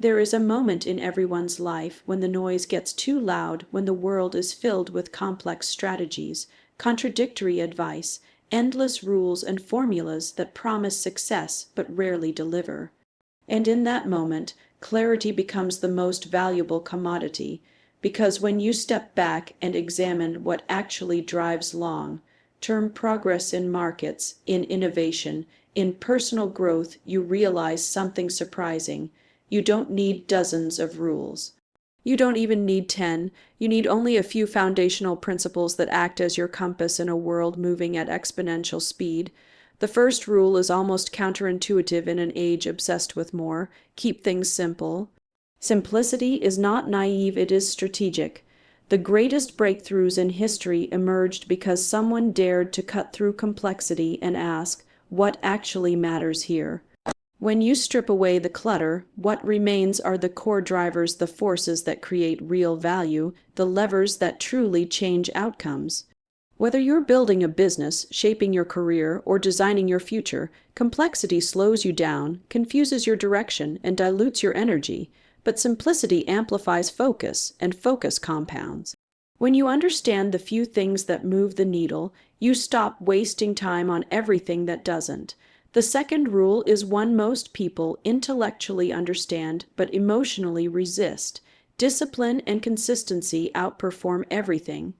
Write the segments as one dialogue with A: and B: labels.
A: There is a moment in everyone's life when the noise gets too loud, when the world is filled with complex strategies, contradictory advice, endless rules and formulas that promise success but rarely deliver. And in that moment, clarity becomes the most valuable commodity, because when you step back and examine what actually drives long-term progress in markets, in innovation, in personal growth, you realize something surprising. You don't need dozens of rules. You don't even need 10. You need only a few foundational principles that act as your compass in a world moving at exponential speed. The first rule is almost counterintuitive in an age obsessed with more. Keep things simple. Simplicity is not naive, it is strategic. The greatest breakthroughs in history emerged because someone dared to cut through complexity and ask, what actually matters here? When you strip away the clutter, what remains are the core drivers, the forces that create real value, the levers that truly change outcomes. Whether you're building a business, shaping your career, or designing your future, complexity slows you down, confuses your direction, and dilutes your energy. But simplicity amplifies focus, and focus compounds. When you understand the few things that move the needle, you stop wasting time on everything that doesn't. The second rule is one most people intellectually understand but emotionally resist. Discipline and consistency outperform everything.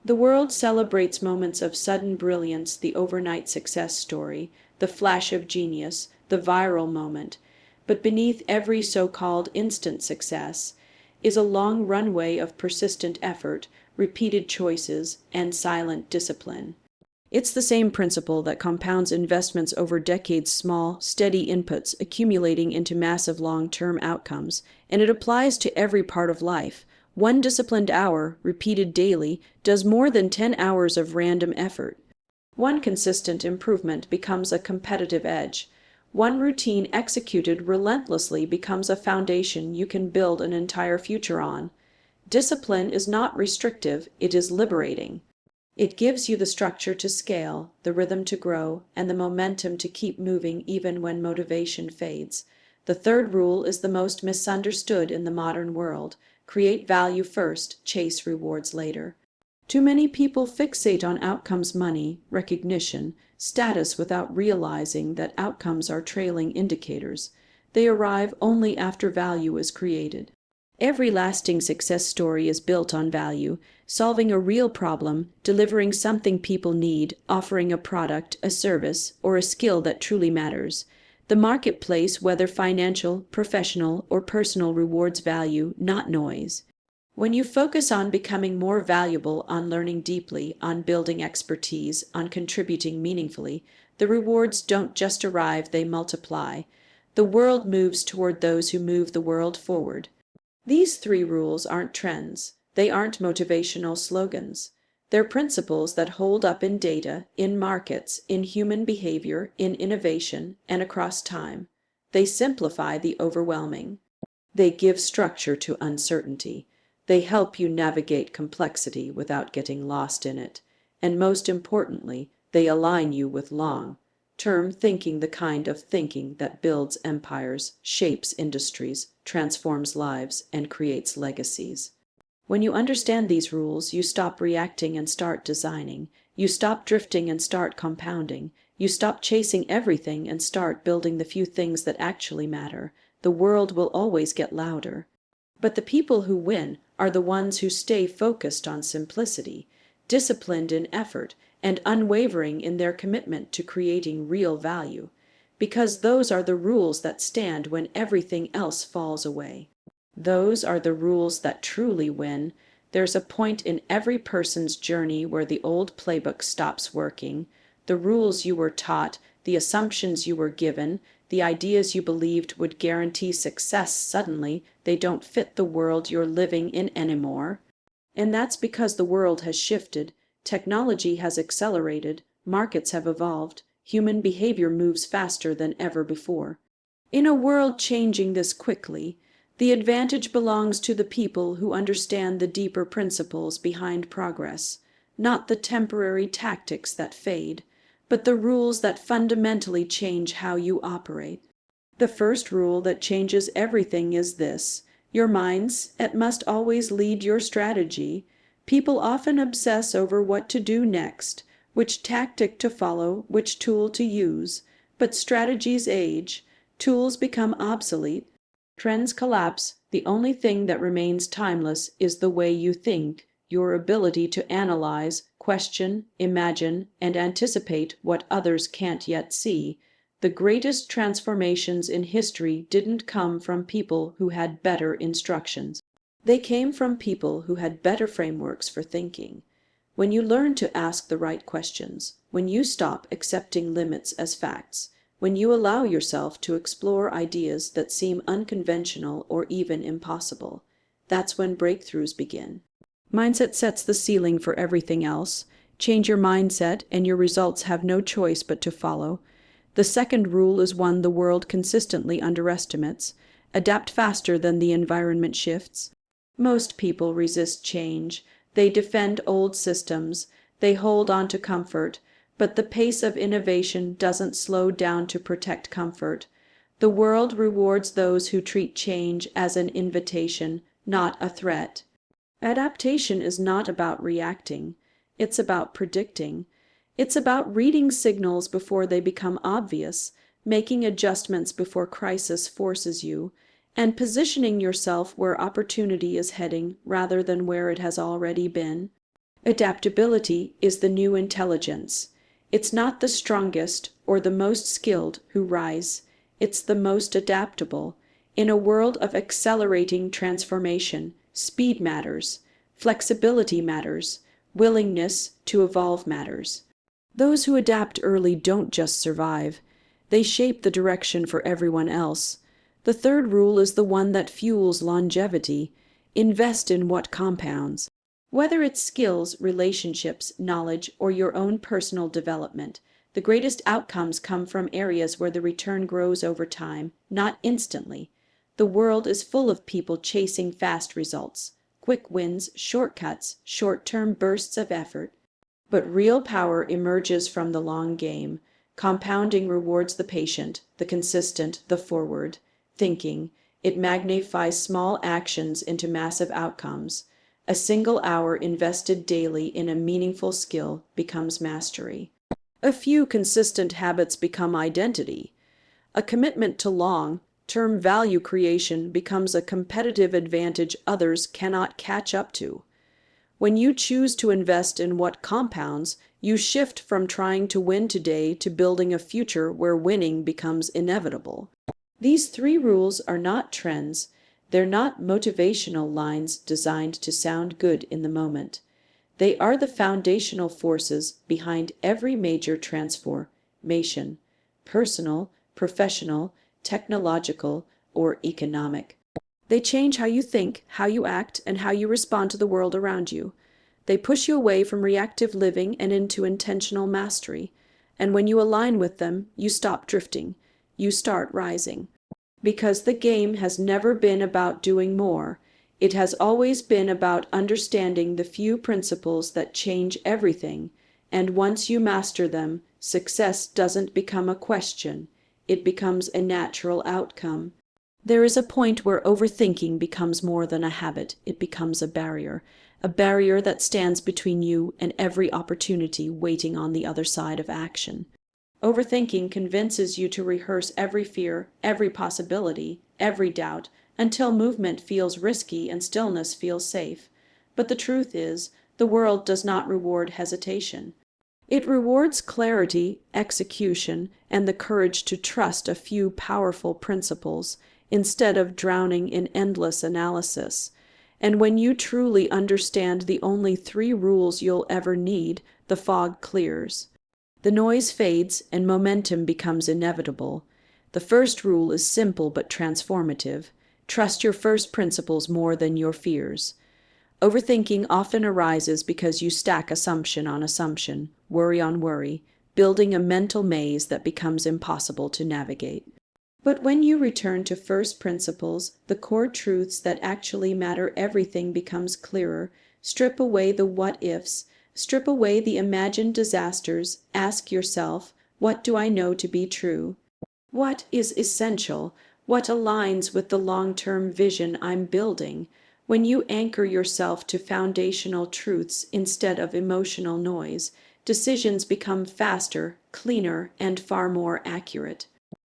A: The world celebrates moments of sudden brilliance, the overnight success story, the flash of genius, the viral moment. But beneath every so-called instant success is a long runway of persistent effort, repeated choices, and silent discipline. It's the same principle that compounds investments over decades, small, steady inputs accumulating into massive long-term outcomes, and it applies to every part of life. One disciplined hour, repeated daily, does more than 10 hours of random effort. One consistent improvement becomes a competitive edge. One routine executed relentlessly becomes a foundation you can build an entire future on. Discipline is not restrictive, it is liberating. It gives you the structure to scale, the rhythm to grow, and the momentum to keep moving even when motivation fades. The third rule is the most misunderstood in the modern world. Create value first, chase rewards later. Too many people fixate on outcomes, money, recognition, status without realizing that outcomes are trailing indicators. They arrive only after value is created. Every lasting success story is built on value, solving a real problem, delivering something people need, offering a product, a service, or a skill that truly matters. The marketplace, whether financial, professional, or personal, rewards value, not noise. When you focus on becoming more valuable, on learning deeply, on building expertise, on contributing meaningfully, the rewards don't just arrive, they multiply. The world moves toward those who move the world forward. These three rules aren't trends. They aren't motivational slogans. They're principles that hold up in data, in markets, in human behavior, in innovation, and across time. They simplify the overwhelming. They give structure to uncertainty. They help you navigate complexity without getting lost in it. And most importantly, they align you with long-term thinking, the kind of thinking that builds empires, shapes industries, transforms lives, and creates legacies. When you understand these rules, you stop reacting and start designing. You stop drifting and start compounding. You stop chasing everything and start building the few things that actually matter. The world will always get louder. But the people who win are the ones who stay focused on simplicity, disciplined in effort, and unwavering in their commitment to creating real value. Because those are the rules that stand when everything else falls away. Those are the rules that truly win. There's a point in every person's journey where the old playbook stops working. The rules you were taught, the assumptions you were given, the ideas you believed would guarantee success, suddenly they don't fit the world you're living in anymore. And that's because the world has shifted, technology has accelerated, markets have evolved, human behavior moves faster than ever before. In a world changing this quickly, the advantage belongs to the people who understand the deeper principles behind progress, not the temporary tactics that fade, but the rules that fundamentally change how you operate. The first rule that changes everything is this: your mindset must always lead your strategy. People often obsess over what to do next, which tactic to follow, which tool to use. But strategies age, tools become obsolete, trends collapse. The only thing that remains timeless is the way you think, your ability to analyze, question, imagine, and anticipate what others can't yet see. The greatest transformations in history didn't come from people who had better instructions. They came from people who had better frameworks for thinking. When you learn to ask the right questions, when you stop accepting limits as facts, when you allow yourself to explore ideas that seem unconventional or even impossible, that's when breakthroughs begin. Mindset sets the ceiling for everything else. Change your mindset, and your results have no choice but to follow. The second rule is one the world consistently underestimates: adapt faster than the environment shifts. Most people resist change. They defend old systems. They hold on to comfort. But the pace of innovation doesn't slow down to protect comfort. The world rewards those who treat change as an invitation, not a threat. Adaptation is not about reacting. It's about predicting. It's about reading signals before they become obvious, making adjustments before crisis forces you, and positioning yourself where opportunity is heading rather than where it has already been. Adaptability is the new intelligence. It's not the strongest or the most skilled who rise. It's the most adaptable. In a world of accelerating transformation, speed matters, flexibility matters, willingness to evolve matters. Those who adapt early don't just survive. They shape the direction for everyone else. The third rule is the one that fuels longevity. Invest in what compounds. Whether it's skills, relationships, knowledge, or your own personal development, the greatest outcomes come from areas where the return grows over time, not instantly. The world is full of people chasing fast results, quick wins, shortcuts, short-term bursts of effort. But real power emerges from the long game. Compounding rewards the patient, the consistent, the forward thinking. It magnifies small actions into massive outcomes. A single hour invested daily in a meaningful skill becomes mastery. A few consistent habits become identity. A commitment to long-term value creation becomes a competitive advantage others cannot catch up to. When you choose to invest in what compounds, you shift from trying to win today to building a future where winning becomes inevitable. These three rules are not trends. They're not motivational lines designed to sound good in the moment. They are the foundational forces behind every major transformation: personal, professional, technological, or economic. They change how you think, how you act, and how you respond to the world around you. They push you away from reactive living and into intentional mastery. And when you align with them, you stop drifting. You start rising. Because the game has never been about doing more. It has always been about understanding the few principles that change everything. And once you master them, success doesn't become a question. It becomes a natural outcome. There is a point where overthinking becomes more than a habit. It becomes a barrier that stands between you and every opportunity waiting on the other side of action. Overthinking convinces you to rehearse every fear, every possibility, every doubt, until movement feels risky and stillness feels safe. But the truth is, the world does not reward hesitation. It rewards clarity, execution, and the courage to trust a few powerful principles, instead of drowning in endless analysis. And when you truly understand the only three rules you'll ever need, the fog clears. The noise fades and momentum becomes inevitable. The first rule is simple but transformative. Trust your first principles more than your fears. Overthinking often arises because you stack assumption on assumption, worry on worry, building a mental maze that becomes impossible to navigate. But when you return to first principles, the core truths that actually matter, everything becomes clearer. Strip away the what-ifs, strip away the imagined disasters, ask yourself, what do I know to be true? What is essential? What aligns with the long-term vision I'm building? When you anchor yourself to foundational truths instead of emotional noise, decisions become faster, cleaner, and far more accurate.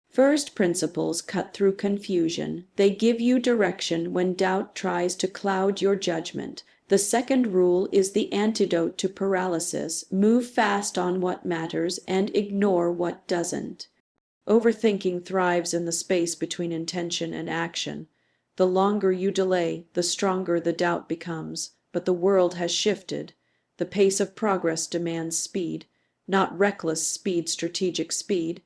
A: First principles cut through confusion. They give you direction when doubt tries to cloud your judgment. The second rule is the antidote to paralysis. Move fast on what matters and ignore what doesn't. Overthinking thrives in the space between intention and action. The longer you delay, the stronger the doubt becomes. But the world has shifted. The pace of progress demands speed, not reckless speed, strategic speed.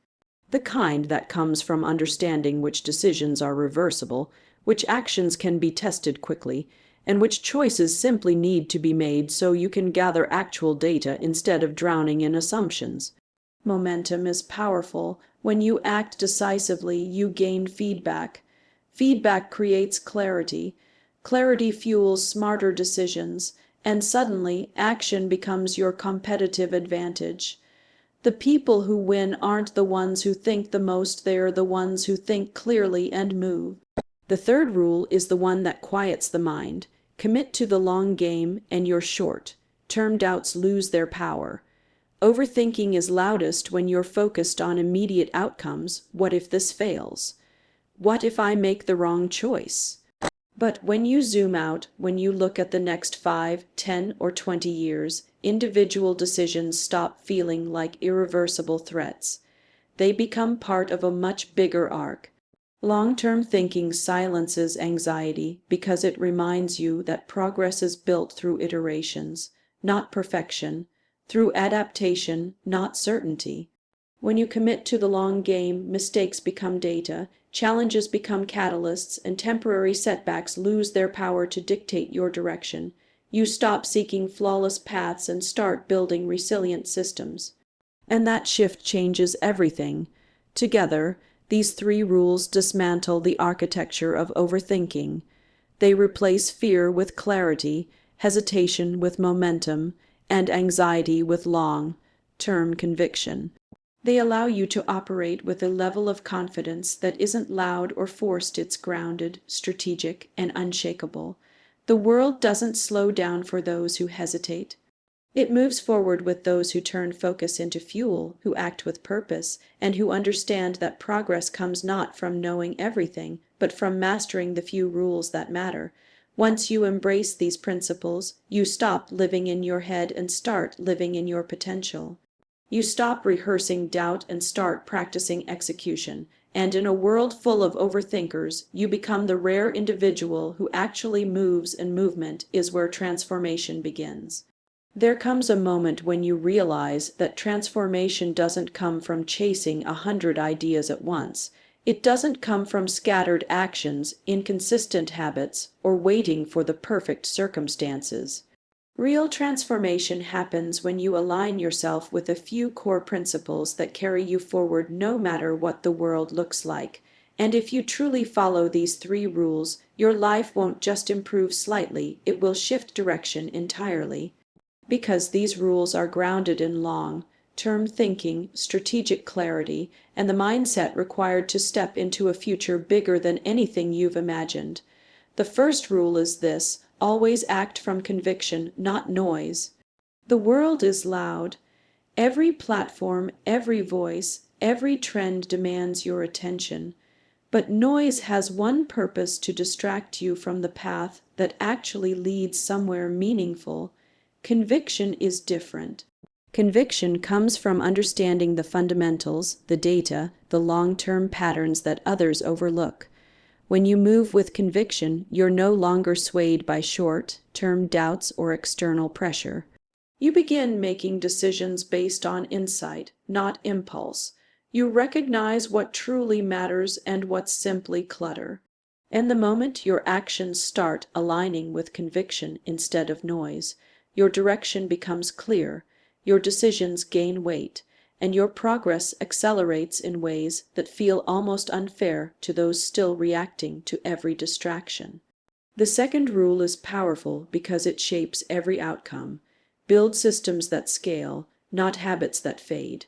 A: The kind that comes from understanding which decisions are reversible, which actions can be tested quickly, and which choices simply need to be made so you can gather actual data instead of drowning in assumptions. Momentum is powerful. When you act decisively, you gain feedback. Feedback creates clarity. Clarity fuels smarter decisions, and suddenly action becomes your competitive advantage. The people who win aren't the ones who think the most, they are the ones who think clearly and move. The third rule is the one that quiets the mind. Commit to the long game and you're short. Term doubts lose their power. Overthinking is loudest when you're focused on immediate outcomes. What if this fails? What if I make the wrong choice? But when you zoom out, when you look at the next 5, 10, or 20 years, individual decisions stop feeling like irreversible threats. They become part of a much bigger arc. Long-term thinking silences anxiety because it reminds you that progress is built through iterations, not perfection, through adaptation, not certainty. When you commit to the long game, mistakes become data, challenges become catalysts, and temporary setbacks lose their power to dictate your direction. You stop seeking flawless paths and start building resilient systems. And that shift changes everything. Together, these three rules dismantle the architecture of overthinking. They replace fear with clarity, hesitation with momentum, and anxiety with long-term conviction. They allow you to operate with a level of confidence that isn't loud or forced, it's grounded, strategic, and unshakable. The world doesn't slow down for those who hesitate. It moves forward with those who turn focus into fuel, who act with purpose, and who understand that progress comes not from knowing everything, but from mastering the few rules that matter. Once you embrace these principles, you stop living in your head and start living in your potential. You stop rehearsing doubt and start practicing execution. And in a world full of overthinkers, you become the rare individual who actually moves, and movement is where transformation begins. There comes a moment when you realize that transformation doesn't come from chasing 100 ideas at once. It doesn't come from scattered actions, inconsistent habits, or waiting for the perfect circumstances. Real transformation happens when you align yourself with a few core principles that carry you forward no matter what the world looks like. And if you truly follow these three rules, your life won't just improve slightly, it will shift direction entirely. Because these rules are grounded in long-term thinking, strategic clarity, and the mindset required to step into a future bigger than anything you've imagined. The first rule is this: always act from conviction, not noise. The world is loud. Every platform, every voice, every trend demands your attention. But noise has one purpose: to distract you from the path that actually leads somewhere meaningful. Conviction is different. Conviction comes from understanding the fundamentals, the data, the long-term patterns that others overlook. When you move with conviction, you're no longer swayed by short-term doubts or external pressure. You begin making decisions based on insight, not impulse. You recognize what truly matters and what's simply clutter. And the moment your actions start aligning with conviction instead of noise, your direction becomes clear, your decisions gain weight, and your progress accelerates in ways that feel almost unfair to those still reacting to every distraction. The second rule is powerful because it shapes every outcome. Build systems that scale, not habits that fade.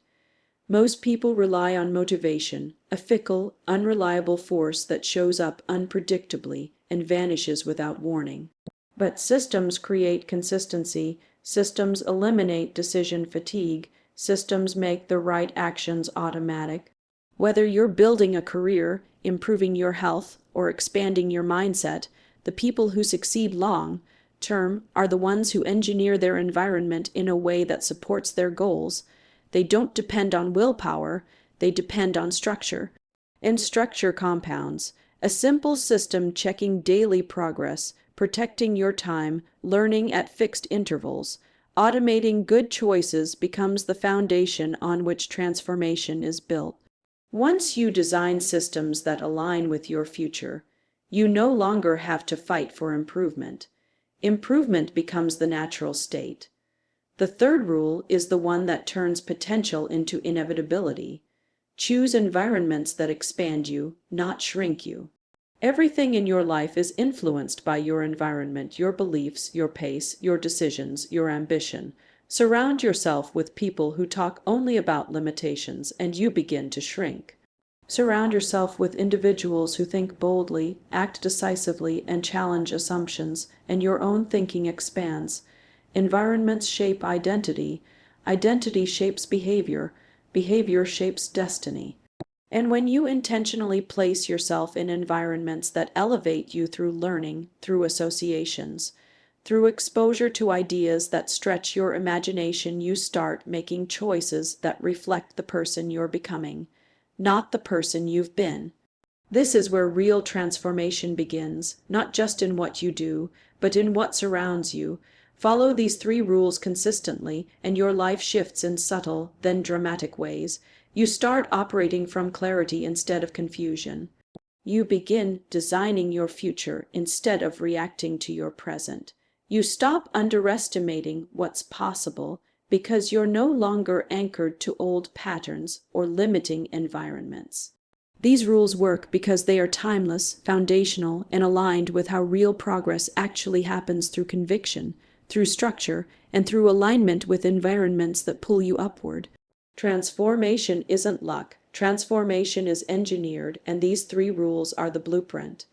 A: Most people rely on motivation, a fickle, unreliable force that shows up unpredictably and vanishes without warning. But systems create consistency, systems eliminate decision fatigue, systems make the right actions automatic. Whether you're building a career, improving your health, or expanding your mindset, the people who succeed long-term are the ones who engineer their environment in a way that supports their goals. They don't depend on willpower, they depend on structure. And structure compounds. A simple system checking daily progress, protecting your time, learning at fixed intervals, automating good choices becomes the foundation on which transformation is built. Once you design systems that align with your future, you no longer have to fight for improvement. Improvement becomes the natural state. The third rule is the one that turns potential into inevitability. Choose environments that expand you, not shrink you. Everything in your life is influenced by your environment, your beliefs, your pace, your decisions, your ambition. Surround yourself with people who talk only about limitations, and you begin to shrink. Surround yourself with individuals who think boldly, act decisively, and challenge assumptions, and your own thinking expands. Environments shape identity. Identity shapes behavior. Behavior shapes destiny. And when you intentionally place yourself in environments that elevate you through learning, through associations, through exposure to ideas that stretch your imagination, you start making choices that reflect the person you're becoming, not the person you've been. This is where real transformation begins, not just in what you do, but in what surrounds you. Follow these 3 rules consistently, and your life shifts in subtle, then dramatic ways. You start operating from clarity instead of confusion. You begin designing your future instead of reacting to your present. You stop underestimating what's possible because you're no longer anchored to old patterns or limiting environments. These rules work because they are timeless, foundational, and aligned with how real progress actually happens through conviction, through structure, and through alignment with environments that pull you upward. Transformation isn't luck. Transformation is engineered, and these 3 rules are the blueprint.